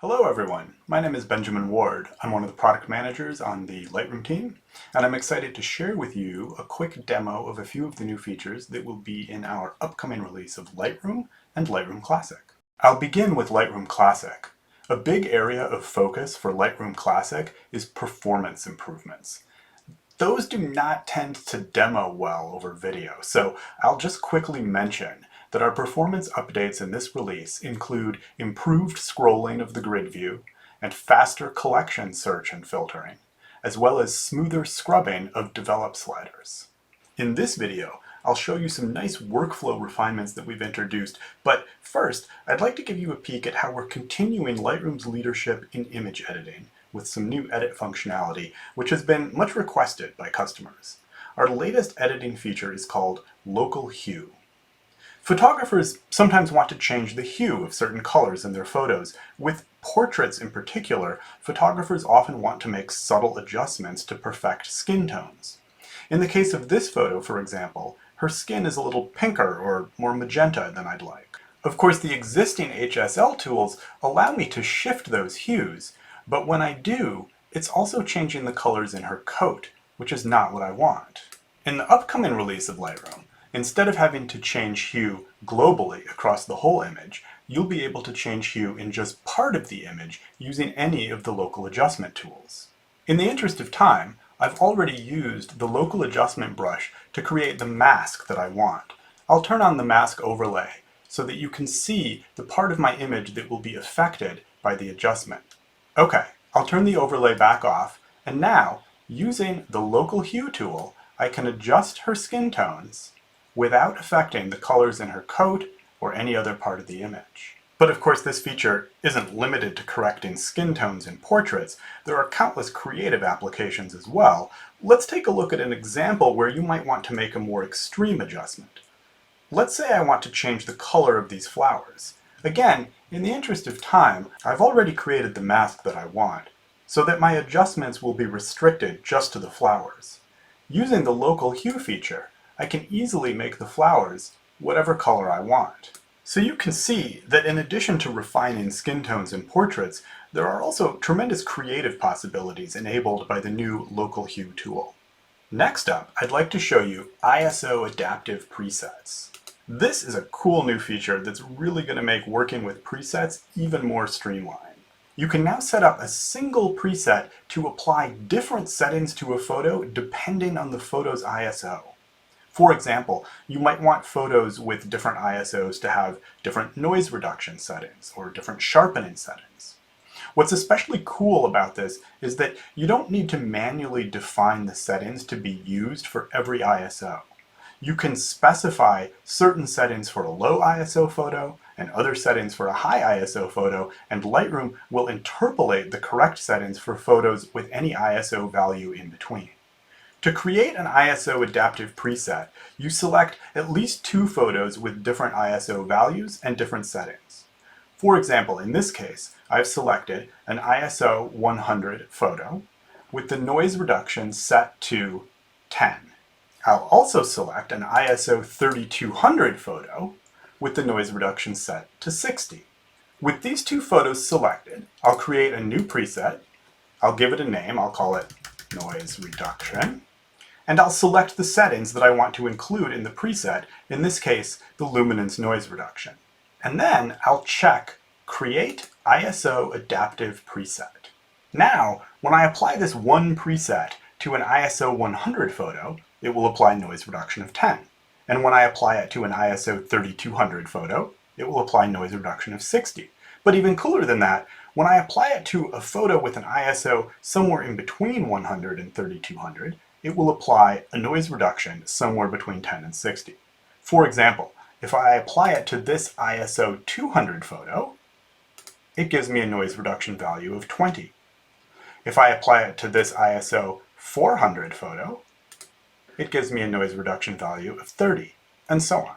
Hello everyone, my name is Benjamin Ward. I'm one of the product managers on the Lightroom team, and I'm excited to share with you a quick demo of a few of the new features that will be in our upcoming release of Lightroom and Lightroom Classic. I'll begin with Lightroom Classic. A big area of focus for Lightroom Classic is performance improvements. Those do not tend to demo well over video, so I'll just quickly mention that our performance updates in this release include improved scrolling of the grid view and faster collection search and filtering, as well as smoother scrubbing of develop sliders. In this video, I'll show you some nice workflow refinements that we've introduced, but first, I'd like to give you a peek at how we're continuing Lightroom's leadership in image editing with some new edit functionality, which has been much requested by customers. Our latest editing feature is called Local Hue. Photographers sometimes want to change the hue of certain colors in their photos. With portraits in particular, photographers often want to make subtle adjustments to perfect skin tones. In the case of this photo, for example, her skin is a little pinker or more magenta than I'd like. Of course, the existing HSL tools allow me to shift those hues, but when I do, it's also changing the colors in her coat, which is not what I want. In the upcoming release of Lightroom, instead of having to change hue globally across the whole image, you'll be able to change hue in just part of the image using any of the local adjustment tools. In the interest of time, I've already used the local adjustment brush to create the mask that I want. I'll turn on the mask overlay so that you can see the part of my image that will be affected by the adjustment. Okay, I'll turn the overlay back off, and now, using the local hue tool, I can adjust her skin tones without affecting the colors in her coat or any other part of the image. But of course, this feature isn't limited to correcting skin tones in portraits. There are countless creative applications as well. Let's take a look at an example where you might want to make a more extreme adjustment. Let's say I want to change the color of these flowers. Again, in the interest of time, I've already created the mask that I want, so that my adjustments will be restricted just to the flowers. Using the local hue feature, I can easily make the flowers whatever color I want. So you can see that in addition to refining skin tones in portraits, there are also tremendous creative possibilities enabled by the new local hue tool. Next up, I'd like to show you ISO adaptive presets. This is a cool new feature that's really going to make working with presets even more streamlined. You can now set up a single preset to apply different settings to a photo depending on the photo's ISO. For example, you might want photos with different ISOs to have different noise reduction settings or different sharpening settings. What's especially cool about this is that you don't need to manually define the settings to be used for every ISO. You can specify certain settings for a low ISO photo and other settings for a high ISO photo, and Lightroom will interpolate the correct settings for photos with any ISO value in between. To create an ISO adaptive preset, you select at least two photos with different ISO values and different settings. For example, in this case, I've selected an ISO 100 photo with the noise reduction set to 10. I'll also select an ISO 3200 photo with the noise reduction set to 60. With these two photos selected, I'll create a new preset. I'll give it a name. I'll call it noise reduction. And I'll select the settings that I want to include in the preset, in this case, the luminance noise reduction. And then I'll check Create ISO Adaptive Preset. Now, when I apply this one preset to an ISO 100 photo, it will apply noise reduction of 10. And when I apply it to an ISO 3200 photo, it will apply noise reduction of 60. But even cooler than that, when I apply it to a photo with an ISO somewhere in between 100 and 3200, it will apply a noise reduction somewhere between 10 and 60. For example, if I apply it to this ISO 200 photo, it gives me a noise reduction value of 20. If I apply it to this ISO 400 photo, it gives me a noise reduction value of 30, and so on.